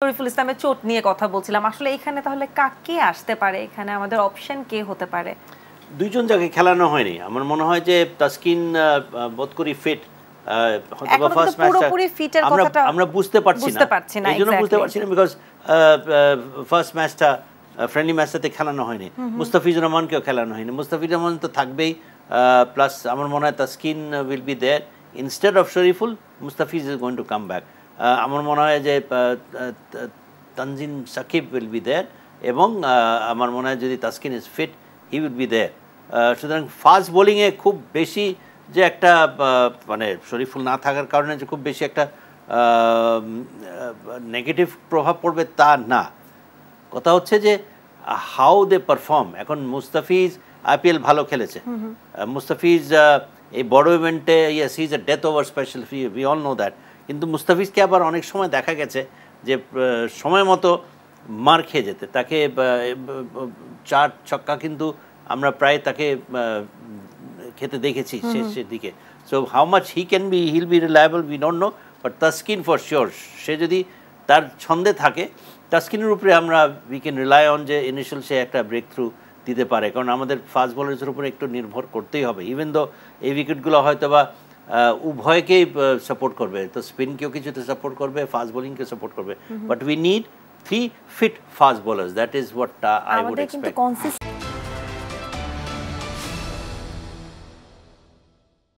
শরীফুল ইসলামের চোট নিয়ে কথা বলছিলাম, আসলে এখানে তাহলে কাকে আসতে পারে, এখানে আমাদের অপশন কে হতে পারে? দুইজন যাকে খেলানো হয়নি, আমার মনে হয় যে তাসকিন বোধ করি ফিট, হয়তো ফার্স্ট ম্যাচটা আমরা বুঝতে পারছি না, এই জন্য বুঝতে পারছি না বিকজ ফার্স্ট ম্যাচটা ফ্রেন্ডলি ম্যাচটাতে খেলানো হয়নি, মুস্তাফিজুর রহমানকেও খেলানো হয়নি, মুস্তাফিজুর রহমান তো থাকবেই, প্লাস আমার মনে হয় Taskin will be there instead of Shoriful, Mustafiz is going to come back. আমার মনে হয় যে Tanzim Sakib will be there, এবং আমার মনে হয় যদি Taskin is fit he will be there. সুতরাং ফাস্ট বোলিংয়ে খুব বেশি যে একটা মানে শরীফুল না থাকার কারণে যে খুব বেশি একটা নেগেটিভ প্রভাব পড়বে তা না, কথা হচ্ছে যে হাউ দে পারফর্ম। এখন মুস্তাফিজ আইপিএল ভালো খেলেছে, মুস্তাফিজ এই বড় ইভেন্টে yes he is a death over special, we all know that, কিন্তু মুস্তাফিজকে আবার অনেক সময় দেখা গেছে যে সময় মতো মার খেয়ে যেতে, তাকে 4 ছক্কা কিন্তু আমরা প্রায় তাকে খেতে দেখেছি শেষের দিকে। So how much he'll be reliable we don't know, but Taskin for sure, সে যদি তার ছন্দে থাকে তাসকিনের উপরে আমরা উই ক্যান রিলাই অন যে ইনিশিয়াল সে একটা ব্রেক থ্রু দিতে পারে, কারণ আমাদের ফাস্ট বোলার্সের উপরে একটু নির্ভর করতেই হবে, ইভেন দো এই উইকেটগুলো হয়তো বা উভয়কেই সাপোর্ট করবে, তো স্পিনকেও কিছুতে সাপোর্ট করবে, ফাস্ট বোলিংকে সাপোর্ট করবে, but we need 3 fit fast bowlers, that is what I would expect.